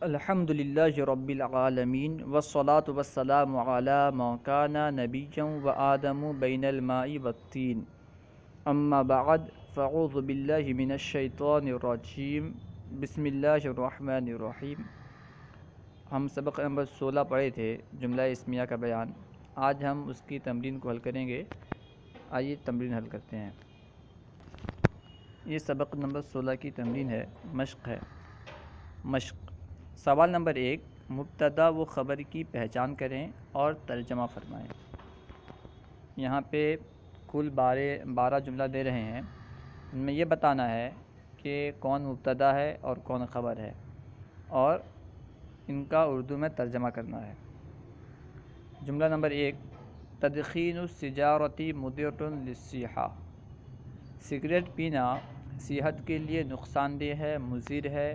الحمد للہ رب العالمین والصلاة والسلام علی ما کان نبیا وآدم بین الماء والطین اما بعد فاعوذ باللہ من الشیطان الرجیم بسم اللہ الرحمن الرحیم۔ ہم سبق نمبر 16 پڑھے تھے، جملہ اسمیہ کا بیان۔ آج ہم اس کی تمرین کو حل کریں گے۔ آئیے تمرین حل کرتے ہیں۔ یہ سبق نمبر 16 کی تمرین ہے، مشق ہے۔ مشق سوال نمبر 1، مبتدا و خبر کی پہچان کریں اور ترجمہ فرمائیں۔ یہاں پہ کل 12 جملہ دے رہے ہیں، ان میں یہ بتانا ہے کہ کون مبتدا ہے اور کون خبر ہے، اور ان کا اردو میں ترجمہ کرنا ہے۔ جملہ نمبر 1، تدخین السجارتی مضر للصحہ، سگریٹ پینا صحت کے لیے نقصان دہ ہے، مضر ہے۔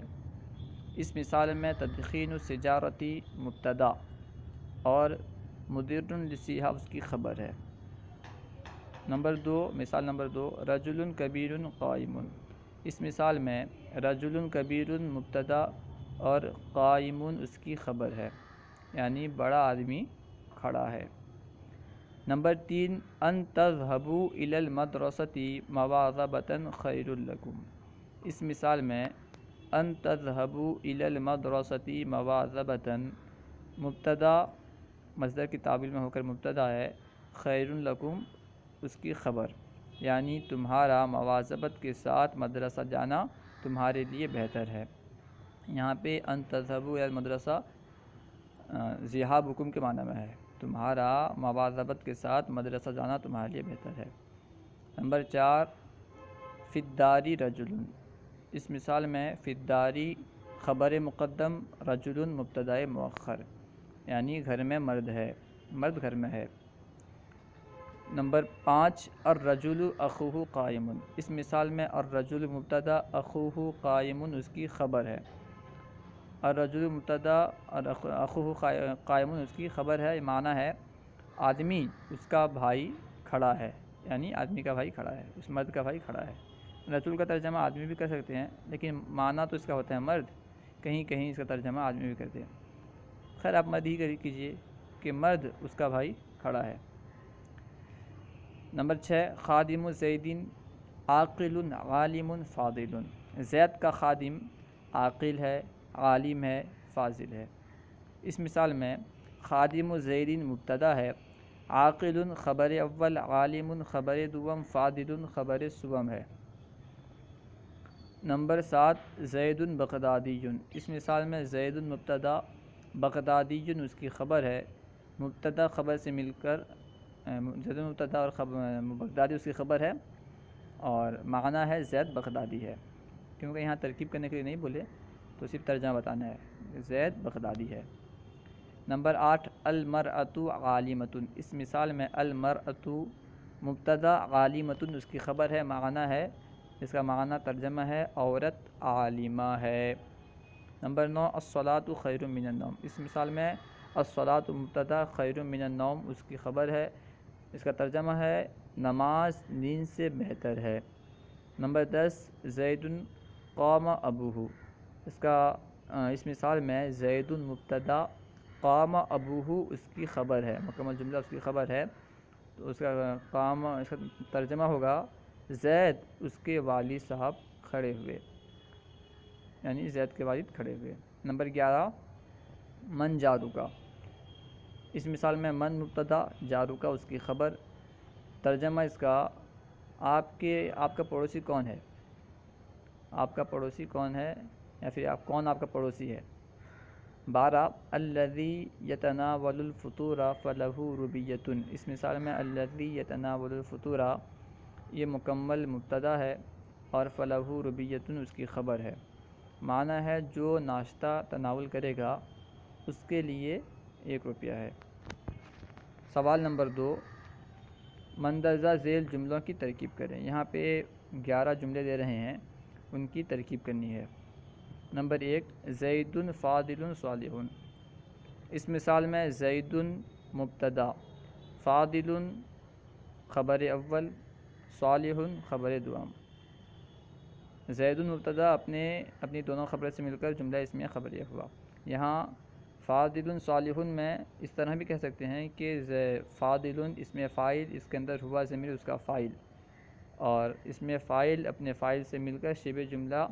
اس مثال میں تدخین السجارتی مبتدا اور مضر للصحہ اس کی خبر ہے۔ نمبر 2، مثال نمبر 2، رجل کبیر قائم، اس مثال میں رجل کبیر مبتدا اور قائم اس کی خبر ہے، یعنی بڑا آدمی کھڑا ہے۔ نمبر 3، ان تذهبوا الى المدرسة مواظبة خیر لکم، اس مثال میں ان تذهبوا الى المدرسة مواظبة مبتدا مصدر کی تعویل میں ہو کر مبتدا ہے، خیر لکم اس کی خبر، یعنی تمہارا مواظبت کے ساتھ مدرسہ جانا تمہارے لیے بہتر ہے۔ یہاں پہ ان تذهبوا الى المدرسہ ذهابکم کے معنی میں ہے، تمہارا مواظبت کے ساتھ مدرسہ جانا تمہارے لیے بہتر ہے۔ نمبر 4، فی الدار رجل، اس مثال میں فی الدار خبر مقدم، رجل مبتدائے مؤخر، یعنی گھر میں مرد ہے، مرد گھر میں ہے۔ نمبر 5، الرجل اخوہ قائم، اس مثال میں الرجل مبتدا، اخوہ قائم اس کی خبر ہے۔ الرجل مبتدا اور اخوہ قائم اس کی خبر ہے، معنی ہے آدمی اس کا بھائی کھڑا ہے، یعنی آدمی کا بھائی کھڑا ہے، اس مرد کا بھائی کھڑا ہے۔ رجل کا ترجمہ آدمی بھی کر سکتے ہیں، لیکن معنی تو اس کا ہوتا ہے مرد، کہیں کہیں اس کا ترجمہ آدمی بھی کرتے ہیں۔ خیر آپ مرد ہی کیجئے کہ مرد اس کا بھائی کھڑا ہے۔ نمبر 6، خادم زید عاقل عالم فاضل، زید کا خادم عاقل ہے، عالم ہے، فاضل ہے۔ اس مثال میں خادم زید مبتدا ہے، عاقل خبر اول، عالم خبر دوم، فاضل خبر سوم ہے۔ نمبر 7، زید بغدادی، اس مثال میں زید مبتدا، بغدادی اس کی خبر ہے، مبتدا خبر سے مل کر زید مبتدا اور بغدادی اس کی خبر ہے، اور معنی ہے زید بغدادی ہے، کیونکہ یہاں ترکیب کرنے کے لیے نہیں بولے تو صرف ترجمہ بتانا ہے، زید بغدادی ہے۔ نمبر 8، المرأۃ عالمۃ، اس مثال میں المرأۃ مبتدا، عالمۃ اس کی خبر ہے، معنی ہے، اس کا معنی ترجمہ ہے عورت عالمہ ہے۔ نمبر 9، الصلاۃ خیر من النوم، اس مثال میں الصلاۃ مبتدا، خیر من النوم اس کی خبر ہے، اس کا ترجمہ ہے نماز نیند سے بہتر ہے۔ نمبر 10، زید قام ابوہ، اس مثال میں زید مبتدا، قام ابوہ اس کی خبر ہے، مکمل جملہ اس کی خبر ہے، تو اس کا ترجمہ ہوگا زید اس کے والد صاحب کھڑے ہوئے، یعنی زید کے والد کھڑے ہوئے۔ نمبر 11، من جارکا، اس مثال میں من مبتدا، جارکا اس کی خبر، ترجمہ اس کا آپ کا پڑوسی کون ہے، آپ کا پڑوسی کون ہے، یا پھر کون آپ کا پڑوسی ہے۔ 12، الذی یتناول الفطور فلہ ربیۃ، اس مثال میں الذی یتناول الفطور یہ مکمل مبتدا ہے، اور فلہ ربیۃ اس کی خبر ہے، معنی ہے جو ناشتہ تناول کرے گا اس کے لیے 1 روپیہ ہے۔ سوال نمبر 2، مندرجہ ذیل جملوں کی ترکیب کریں۔ یہاں پہ 11 جملے دے رہے ہیں، ان کی ترکیب کرنی ہے۔ نمبر 1، زید فاضل صالح، اس مثال میں زید مبتدا، فاضل خبر اول، صالح خبر دوم۔ زید مبتدا اپنی دونوں خبریں سے مل کر جملہ اسمیہ خبریہ ہوا۔ یہاں فاضل صالح میں اس طرح بھی کہہ سکتے ہیں کہ فاضل اسم فاعل، اس کے اندر ہوا ضمیر اس کا فاعل، اور اسم فاعل اپنے فاعل سے مل کر شبہ جملہ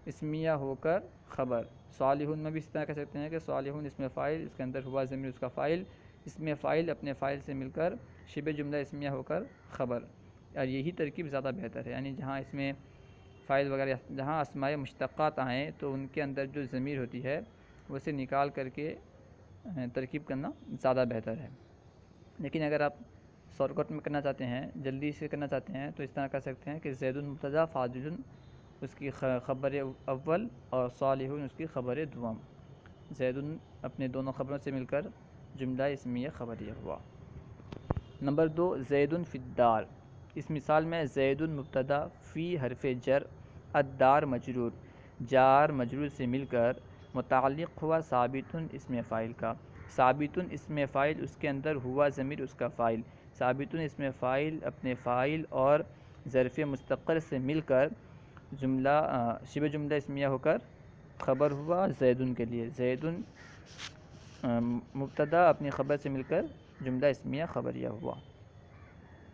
اسمیہ ہو کر خبر۔ صالح میں بھی اس طرح کہہ سکتے ہیں کہ صالح اسم فاعل، اس کے اندر ہوا ضمیر اس کا فاعل، اسم فاعل اپنے فاعل سے مل کر شبہ جملہ اسمیہ ہو کر خبر۔ اور یہی ترکیب زیادہ بہتر ہے، یعنی جہاں اس میں فاعل وغیرہ، جہاں اسماء مشتقات آئیں تو ان کے اندر جو ضمیر ہوتی ہے اسے نکال کر کے ترکیب کرنا زیادہ بہتر ہے۔ لیکن اگر آپ شارٹ کٹ میں کرنا چاہتے ہیں، جلدی سے کرنا چاہتے ہیں، تو اس طرح کر سکتے ہیں کہ زید مبتدا، فاضل اس کی خبر اول اور صالح اس کی خبر دوم۔ زید اپنے دونوں خبروں سے مل کر جملہ اسمیہ خبریہ ہوا۔ نمبر 2، زید فی الدار۔ اس مثال میں زید مبتدا، فی حرف جر، الدار مجرور، جار مجرور سے مل کر متعلق ہوا ثابت اسم فاعل کا۔ ثابت اسم فاعل، اس کے اندر ہوا ضمیر اس کا فاعل۔ ثابت اسم فاعل اپنے فاعل اور ظرف مستقر سے مل کر شبہ جملہ اسمیہ ہو کر خبر ہوا زید کے لیے۔ زید مبتدا اپنی خبر سے مل کر جملہ اسمیہ خبریہ ہوا۔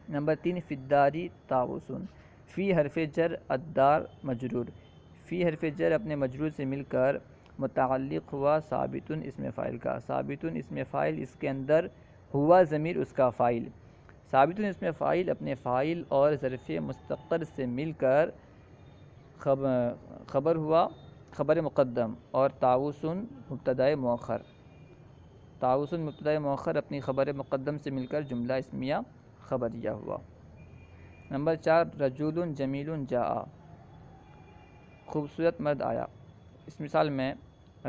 نمبر 3، فی الداری طاووس۔ فی حرف جر، الدار مجرور، فی حرف جر اپنے مجرور سے مل کر متعلق ہوا ثابت اسم فاعل کا۔ ثابت اسم فاعل، اس کے اندر ہوا ضمیر اس کا فاعل۔ ثابت اسم فاعل اپنے فاعل اور ظرف مستقر سے مل کر خبر ہوا خبر مقدم، اور طاووس مبتدا مؤخر۔ طاووس مبتدا مؤخر اپنی خبر مقدم سے مل کر جملہ اسمیہ خبریہ ہوا۔ نمبر 4، رجل جمیل جاء۔ خوبصورت مرد آیا۔ اس مثال میں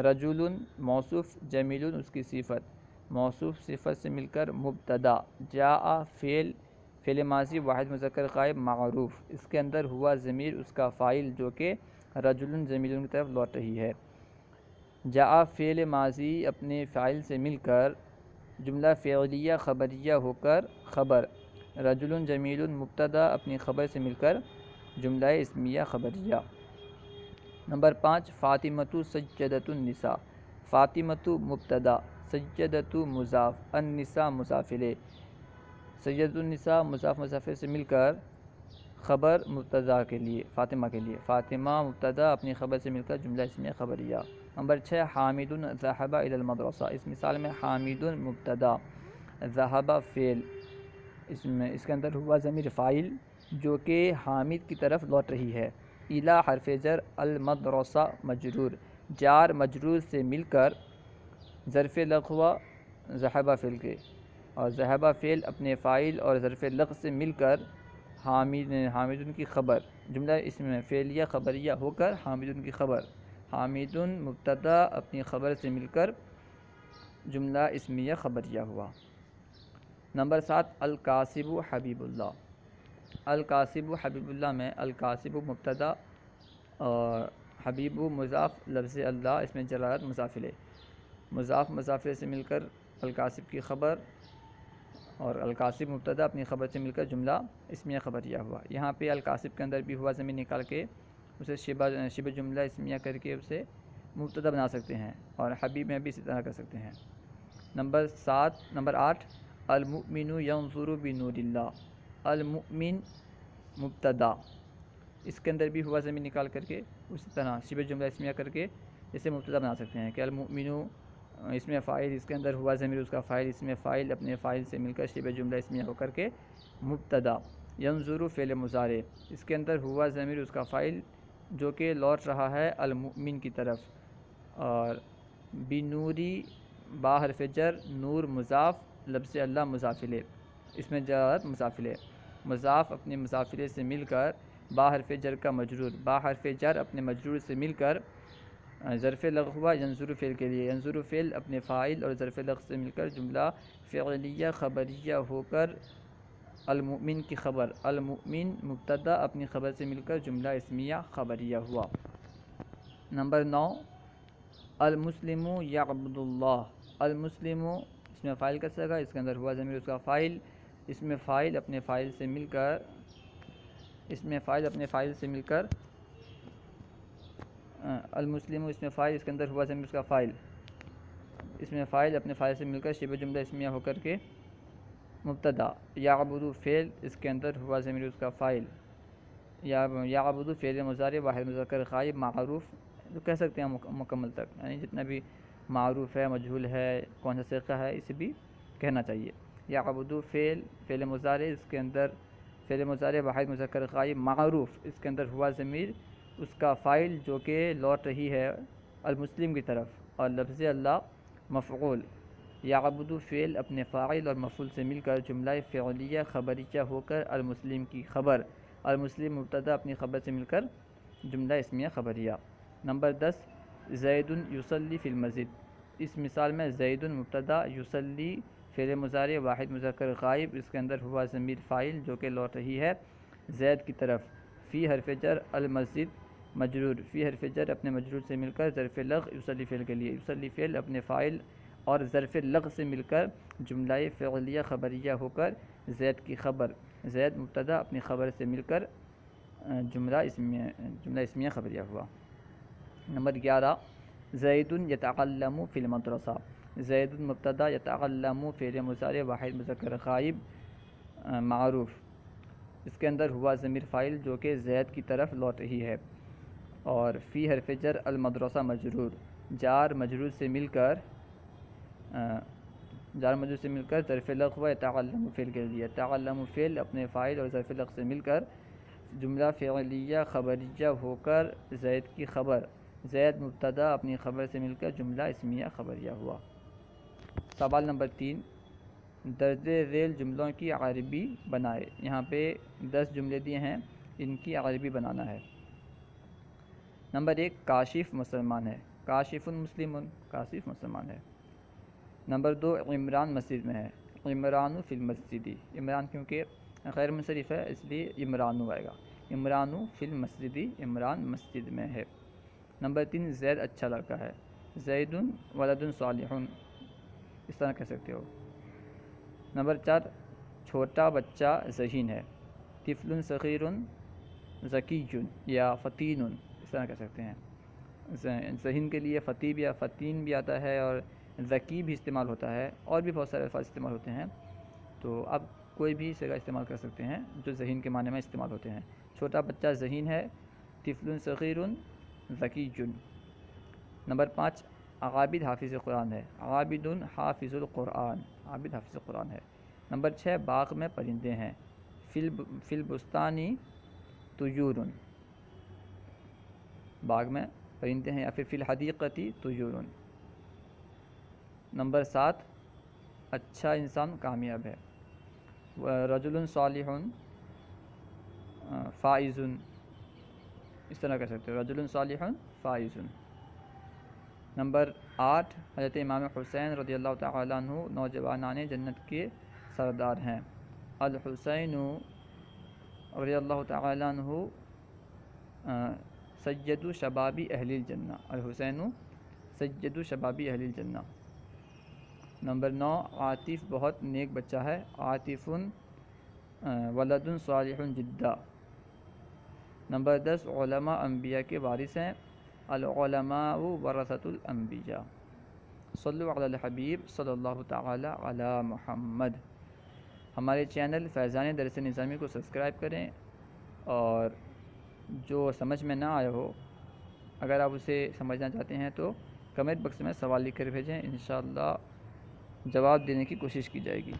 رجل موصوف، جمیل اس کی صفت، موصوف صفت سے مل کر مبتدا، جاء فعل ماضی واحد مذکر غائب معروف، اس کے اندر ہوا ضمیر اس کا فاعل جو کہ رجل جمیل کی طرف لوٹ رہی ہے۔ جاء فعل ماضی اپنے فاعل سے مل کر جملہ فعلیہ خبریہ ہو کر خبر۔ رجل جمیل مبتدا اپنی خبر سے مل کر جملہ اسمیہ خبریہ۔ نمبر 5، فاطمۃ سجدۃ النساء۔ فاطمۃ مبتدا، سجدۃ مضاف، النساء مضاف الیہ۔ سجدۃ النساء مضاف مضاف سے مل کر خبر مبتدا کے لیے، فاطمہ کے لیے۔ فاطمہ مبتدا اپنی خبر سے مل کر جملہ اسمیہ خبریہ۔ نمبر 6، حامد ذهب الی المدرسہ۔ اس مثال میں حامد مبتدا، ذهب فعل، اس کے اندر ہوا ضمیر فاعل جو کہ حامد کی طرف لوٹ رہی ہے۔ الی حرف جر، المدرسہ مجرور، جار مجرور سے مل کر ظرف لغو ہوا ذهب فعل کے، اور ذهب فعل اپنے فاعل اور ظرف لغو سے مل کر حامد کی خبر، جملہ اسم فعلیہ خبریہ ہو کر حامد کی خبر۔ حامد مبتدا اپنی خبر سے مل کر جملہ اسمیہ خبریہ ہوا۔ نمبر 7، الکاسب حبیب اللہ۔ الکاسب حبیب اللہ میں الکاسب مبتدا اور حبیب مضاف، لفظ اللہ اس میں جلالت مضاف الیہ، مضاف مضاف سے مل کر الکاسب کی خبر، اور الکاسب مبتدا اپنی خبر سے مل کر جملہ اسمیہ خبریہ ہوا۔ یہاں پہ الکاسب کے اندر بھی ہوا ضمیر نکال کے اسے شبہ جملہ اسمیہ کر کے اسے مبتدا بنا سکتے ہیں، اور حبیب میں بھی اسی طرح کر سکتے ہیں۔ نمبر 8، المؤمن ینظر بنور اللہ۔ المؤمن مبتدا، اس کے اندر بھی ہوا ضمیر نکال کر کے اسی طرح شبہ جملہ اسمیہ کر کے اسے مبتدا بنا سکتے ہیں کہ المؤمن اس میں فاعل، اس کے اندر ہوا ضمیر اس کا فاعل، اس میں فاعل اپنے فاعل سے مل کر شبہ جملہ اسمیہ ہو کر کے مبتدا۔ ینظر فعل مضارع، اس کے اندر ہوا ضمیر اس کا فاعل جو کہ لوٹ رہا ہے المؤمن کی طرف، اور بنوری با حرف جر، نور مضاف، لفظ اللہ مضاف الیہ، اس میں جلالت مضاف الیہ، مضاف اپنے مضاف الیہ سے مل کر با حرف جر کا مجرور، با حرف جر اپنے مجرور سے مل کر ظرف لغو ہوا ینظر فعل کے لیے، ینظر فعل اپنے فاعل اور ظرف لغو سے مل کر جملہ فعلیہ خبریہ ہو کر المؤمن کی خبر۔ المؤمن مبتدا اپنی خبر سے مل کر جملہ اسمیہ خبریہ ہوا۔ نمبر 9، المسلم یعبد اللہ۔ المسلم اس میں فاعل کا صیغہ، اس کے اندر ہوا ضمیر اس کا فاعل، اس میں فاعل اپنے فاعل سے مل کر المسلم اس میں فاعل، اس کے اندر ہوا ضمیر اس کا فاعل، اس میں فاعل اپنے فاعل سے مل کر شبہ جملہ اسمیہ ہو کر کے مبتدا، یعبدو فعل، اس کے اندر ہوا ضمیر اس کا فاعل، یعبدو فعل مضارع واحد مذکر غائب معروف، تو کہہ سکتے ہیں مکمل تک، یعنی جتنا بھی معروف ہے، مجہول ہے، کون سا صیغہ ہے، اسے بھی کہنا چاہیے۔ یعبدو فعل مضارع، اس کے اندر فعل مضارع واحد مذکر غائب معروف، اس کے اندر ہوا ضمیر اس کا فاعل جو کہ لوٹ رہی ہے المسلم کی طرف، اور لفظ اللہ مفعول۔ یعبدو فعل اپنے فاعل اور مفعول سے مل کر جملہ فعلیہ خبریہ ہو کر المسلم کی خبر، المسلم مبتدا اپنی خبر سے مل کر جملہ اسمیہ خبریہ۔ نمبر 10 زید یصلی فی المسجد، اس مثال میں زید مبتدا، یصلی فعل مضارع واحد مذکر غائب، اس کے اندر ہوا ضمیر فاعل جو کہ لوٹ رہی ہے زید کی طرف، فی حرف جر المسجد مجرور، فی حرف جر اپنے مجرور سے مل کر ظرف لغ یصلی فعل کے لیے، یصلی فعل اپنے فاعل اور ظرف لغ سے مل کر جملہ فعلیہ خبریہ ہو کر زید کی خبر، زید مبتدا اپنی خبر سے مل کر جملہ اسمیہ خبریہ ہوا۔ نمبر 11 زید یتعلم فی المدرسہ، زید مبتدا، یتعلم فعل مضارع واحد مذکر غائب معروف، اس کے اندر ہوا ضمیر فاعل جو کہ زید کی طرف لوٹ رہی ہے، اور فی حرف جر المدرسہ مجرور، جار مجرور سے مل کر ظرف لغ و یتعلم فعل کے لیے، یتعلم فعل اپنے فاعل اور ظرف لغ سے مل کر جملہ فعلیہ خبریہ ہو کر زید کی خبر، زید مبتدا اپنی خبر سے مل کر جملہ اسمیہ خبریہ ہوا۔ سوال نمبر 3 درج ذیل جملوں کی عربی بنائے، یہاں پہ 10 جملے دیے ہیں، ان کی عربی بنانا ہے۔ نمبر 1 کاشف مسلمان ہے، کاشف مسلم، کاشف مسلمان ہے۔ نمبر 2 عمران مسجد میں ہے، عمران فی المسجد، عمران کیونکہ غیر منصرف ہے اس لیے عمران آئے گا، عمران فی المسجد، عمران مسجد میں ہے۔ نمبر 3 زید اچھا لڑکا ہے، زید ولد صالح، اس طرح کہہ سکتے ہو۔ نمبر 4 چھوٹا بچہ ذہین ہے، طفل صغیر ذکی یا فتین، اس طرح کہہ سکتے ہیں۔ ذہین کے لیے فتیب یا فتین بھی آتا ہے، اور ذکی بھی استعمال ہوتا ہے، اور بھی بہت سارے الفاظ استعمال ہوتے ہیں، تو اب کوئی بھی صیغہ استعمال کر سکتے ہیں جو ذہین کے معنی میں استعمال ہوتے ہیں۔ چھوٹا بچہ ذہین ہے، طفل صغیر ذکی۔ نمبر 5 عابد حافظ قرآن ہے، عابد حافظ القرآن، عابد حافظ القرآن ہے۔ نمبر 6 باغ میں پرندے ہیں، فی البستانی طیور، باغ میں پرندے ہیں، یا پھر فی الحدیقۃ طیور۔ نمبر 7 اچھا انسان کامیاب ہے، رجل صالح فائز، اس طرح کہہ سکتے ہو، رجل صالح فائز۔ نمبر 8 حضرت امام حسین رضی اللہ تعالیٰ عنہ نوجوانان جنت کے سردار ہیں، الحسین رضی اللہ تعالیٰ عنہ سید شباب اہل الجنہ، الحسین سید شباب اہل الجنہ۔ نمبر 9 عاطف بہت نیک بچہ ہے، عاطف ولد صالح جدا۔ نمبر 10 علماء انبیاء کے وارث ہیں، العلماء ورثۃ الانبیاء۔ صلوا علی الحبیب صلی اللہ تعالی علی محمد۔ ہمارے چینل فیضان درس نظامی کو سبسکرائب کریں، اور جو سمجھ میں نہ آیا ہو، اگر آپ اسے سمجھنا چاہتے ہیں تو کمنٹ باکس میں سوال لکھ کر بھیجیں، انشاءاللہ جواب دینے کی کوشش کی جائے گی۔